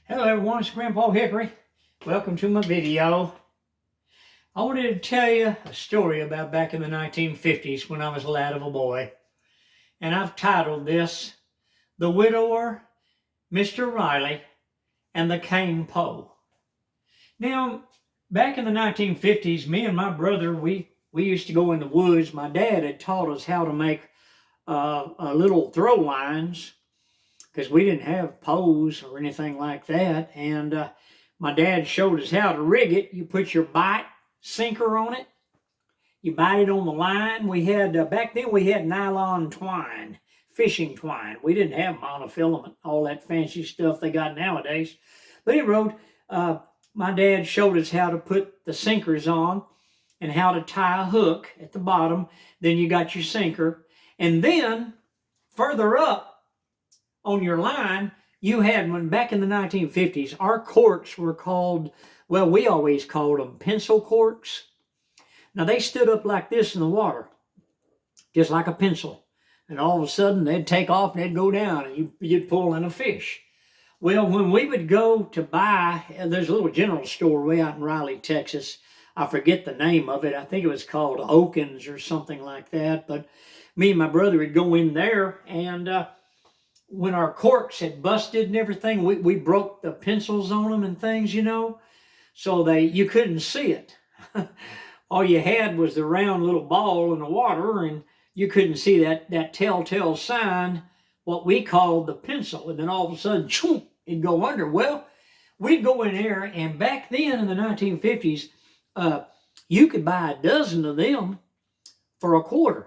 Hello everyone, it's Grandpa Hickory. Welcome to my video. I wanted to tell you a story about back in the 1950s when I was a lad of a boy. And I've titled this, The Widower, Mr. Riley, and the Cane Pole. Now, back in the 1950s, me and my brother, we used to go in the woods. My dad had taught us how to make little throw lines, because we didn't have poles or anything like that. And my dad showed us how to rig it. You put your bite sinker on it. You bite it on the line. We had, back then we had nylon twine, fishing twine. We didn't have monofilament, all that fancy stuff they got nowadays. But anyway, my dad showed us how to put the sinkers on and how to tie a hook at the bottom. Then you got your sinker. And then further up, on your line, you had, when back in the 1950s, our corks were called, well, we always called them pencil corks. Now, they stood up like this in the water, just like a pencil. And all of a sudden, they'd take off and they'd go down, and you'd pull in a fish. Well, when we would go to buy, there's a little general store way out in Raleigh, Texas. I forget the name of it. I think it was called Oakins or something like that. But me and my brother would go in there, and when our corks had busted and everything, we broke the pencils on them and things, you know, so you couldn't see it. All you had was the round little ball in the water, and you couldn't see that telltale sign, what we called the pencil. And then all of a sudden, choom, it'd go under. Well, we'd go in there, and back then in the 1950s, you could buy a dozen of them for $0.25.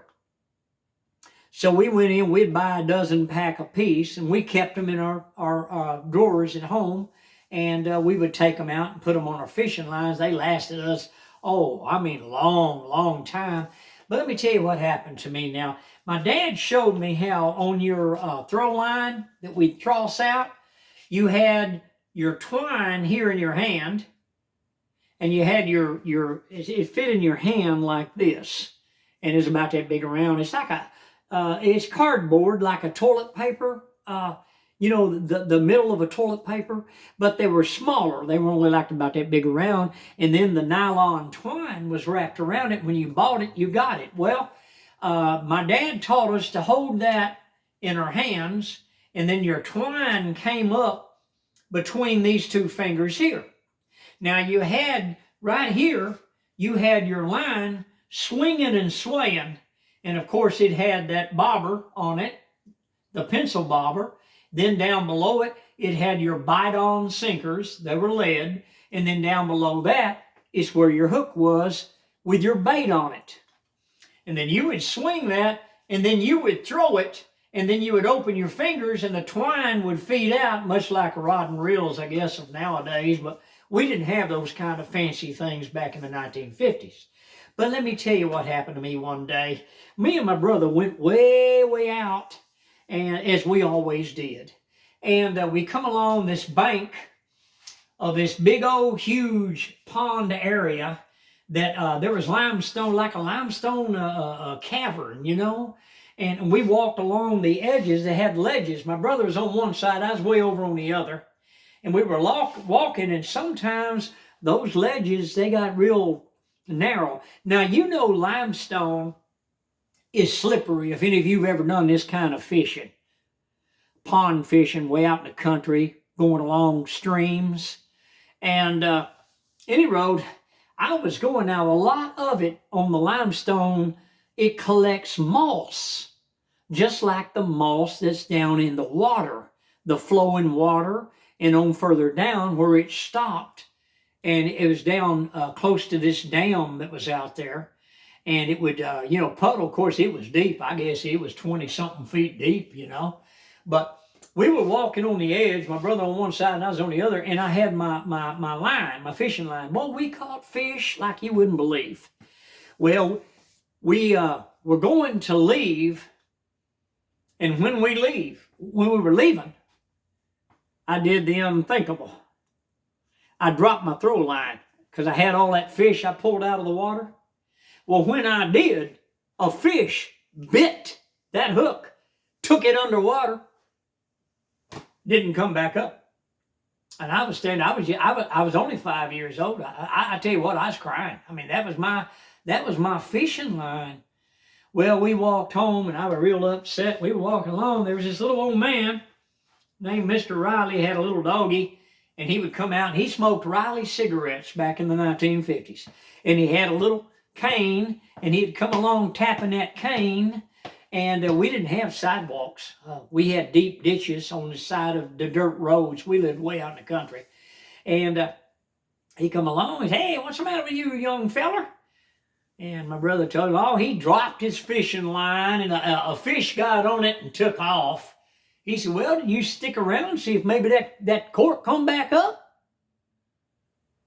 So we went in, we'd buy a dozen pack a piece, and we kept them in our drawers at home, and we would take them out and put them on our fishing lines. They lasted us, a long time. But let me tell you what happened to me now. My dad showed me how on your throw line that we cross out, you had your twine here in your hand, and you had it fit in your hand like this, and it's about that big around. It's like it's cardboard, like a toilet paper, the middle of a toilet paper, but they were smaller. They were only like about that big around, and then the nylon twine was wrapped around it. When you bought it, you got it. Well, my dad taught us to hold that in our hands, and then your twine came up between these two fingers here. Now you had, right here, you had your line swinging and swaying. And of course, it had that bobber on it, the pencil bobber. Then down below it, it had your bite-on sinkers. They were lead. And then down below that is where your hook was with your bait on it. And then you would swing that, and then you would throw it, and then you would open your fingers, and the twine would feed out, much like rod and reels, I guess, of nowadays. But we didn't have those kind of fancy things back in the 1950s. But let me tell you what happened to me one day. Me and my brother went way out, and as we always did. And we come along this bank of this big old huge pond area that there was limestone, like a limestone cavern, you know. And we walked along the edges. They had ledges. My brother was on one side. I was way over on the other. And we were walking, and sometimes those ledges, they got real narrow. Now, you know limestone is slippery if any of you have ever done this kind of fishing. Pond fishing way out in the country, going along streams. And any road, I was going now, a lot of it on the limestone, it collects moss, just like the moss that's down in the water, the flowing water, and on further down where it stopped. And it was down close to this dam that was out there. And it would, puddle. Of course, it was deep. I guess it was 20-something feet deep, you know. But we were walking on the edge, my brother on one side and I was on the other. And I had my line, my fishing line. Boy, we caught fish like you wouldn't believe. Well, we were going to leave. And when we were leaving, I did the unthinkable. I dropped my throw line because I had all that fish I pulled out of the water. Well, when I did, a fish bit that hook, took it underwater, didn't come back up. And I was standing, I was only 5 years old. I tell you what, I was crying. I mean, that was my fishing line. Well, we walked home, and I was real upset. We were walking along. There was this little old man named Mr. Riley, had a little doggy, and he would come out, and he smoked Riley cigarettes back in the 1950s. And he had a little cane, and he'd come along tapping that cane, and we didn't have sidewalks. We had deep ditches on the side of the dirt roads. We lived way out in the country. And he come along and said, "Hey, what's the matter with you, young feller?" And my brother told him, oh, he dropped his fishing line, and a fish got on it and took off. He said, "Well, did you stick around and see if maybe that cork come back up?"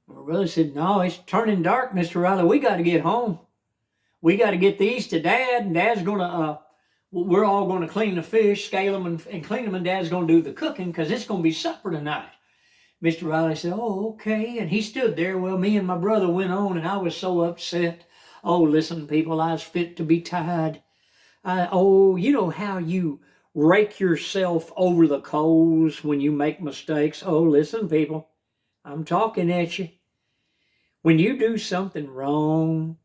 My brother said, "No, it's turning dark, Mr. Riley. We got to get home. We got to get these to Dad, and Dad's going to, we're all going to clean the fish, scale them, and clean them, and Dad's going to do the cooking because it's going to be supper tonight." Mr. Riley said, "Oh, okay." And he stood there. Well, me and my brother went on, and I was so upset. Oh, listen, people, I was fit to be tied. You know how you rake yourself over the coals when you make mistakes? Oh, listen, people, I'm talking at you. When you do something wrong,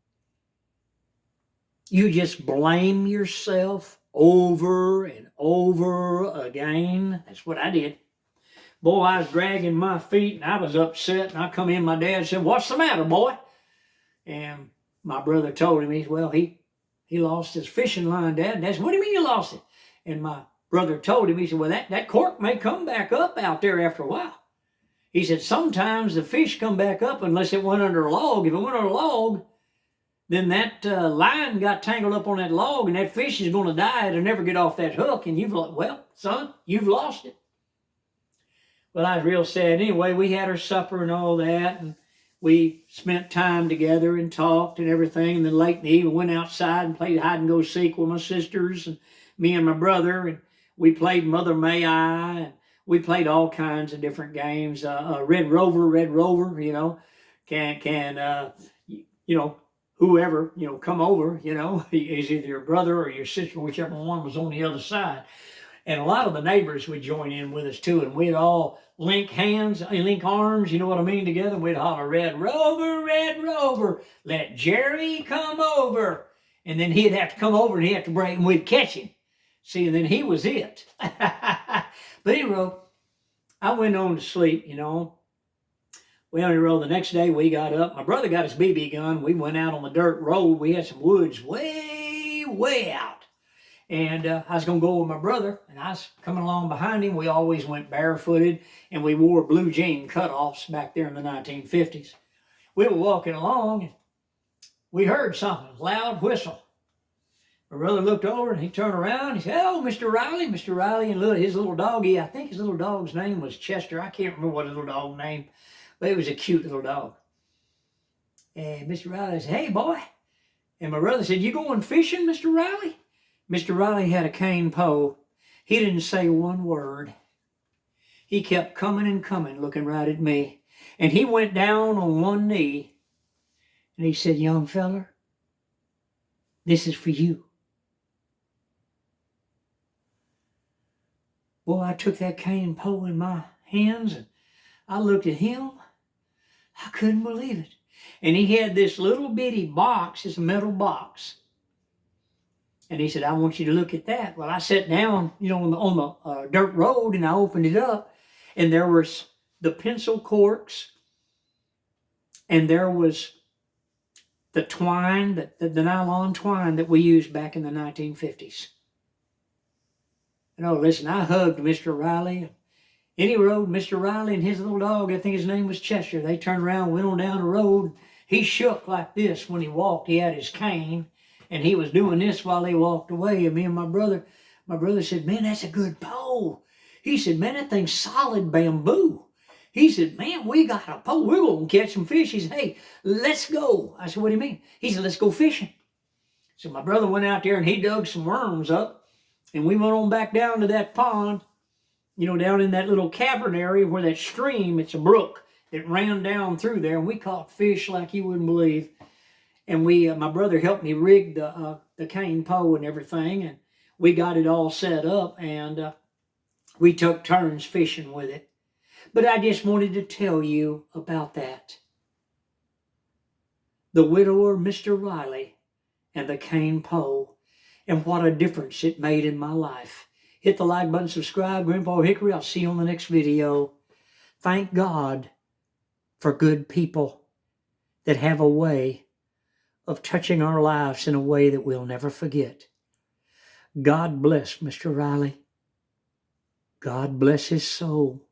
you just blame yourself over and over again. That's what I did. Boy, I was dragging my feet, and I was upset, and I come in, my dad said, "What's the matter, boy?" And my brother told him, he lost his fishing line, Dad. And Dad said, "What do you mean you lost it?" And my brother told him, he said, "Well, that cork may come back up out there after a while." He said, "Sometimes the fish come back up unless it went under a log. If it went under a log, then that line got tangled up on that log, and that fish is going to die. It'll never get off that hook, and well, son, you've lost it." Well, I was real sad. Anyway, we had our supper and all that, and we spent time together and talked and everything. And then late in the evening, went outside and played hide and go seek with my sisters and me and my brother. And we played Mother May I, and we played all kinds of different games. Red Rover, you know, whoever, come over, is either your brother or your sister, whichever one was on the other side. And a lot of the neighbors would join in with us too, and we'd all link arms, you know what I mean, together. We'd holler, Red Rover, let Jerry come over. And then he'd have to come over, and he'd have to break, and we'd catch him. See, and then he was it. But anyway, I went on to sleep, Well, the next day we got up. My brother got his BB gun. We went out on the dirt road. We had some woods way, way out. And I was going to go with my brother, and I was coming along behind him. We always went barefooted, and we wore blue jean cutoffs back there in the 1950s. We were walking along, and we heard something, a loud whistle. My brother looked over, and he turned around. He said, "Oh, Mr. Riley," and his little doggy, I think his little dog's name was Chester. I can't remember what his little dog's name, but it was a cute little dog. And Mr. Riley said, "Hey, boy." And my brother said, "You going fishing, Mr. Riley?" Mr. Riley had a cane pole. He didn't say one word. He kept coming and coming, looking right at me. And he went down on one knee, and he said, "Young feller, this is for you." Boy, I took that cane pole in my hands, and I looked at him. I couldn't believe it. And he had this little bitty box, it's a metal box. And he said, "I want you to look at that." Well, I sat down, on the dirt road, and I opened it up, and there was the pencil corks, and there was the twine, the nylon twine that we used back in the 1950s. And listen, I hugged Mr. Riley. And he rode Mr. Riley and his little dog, I think his name was Chester. They turned around, went on down the road. He shook like this when he walked. He had his cane. And he was doing this while they walked away. And me and my brother said, "Man, that's a good pole." He said, "Man, that thing's solid bamboo." He said, "Man, we got a pole. We're going to catch some fish." He said, "Hey, let's go." I said, "What do you mean?" He said, "Let's go fishing." So my brother went out there, and he dug some worms up. And we went on back down to that pond, down in that little cavern area where that stream, it's a brook that ran down through there. And we caught fish like you wouldn't believe. And my brother helped me rig the cane pole and everything, and we got it all set up, and we took turns fishing with it. But I just wanted to tell you about that. The widower, Mr. Riley, and the cane pole, and what a difference it made in my life. Hit the like button, subscribe. Grandpa Hickory, I'll see you on the next video. Thank God for good people that have a way of touching our lives in a way that we'll never forget. God bless Mr. Riley. God bless his soul.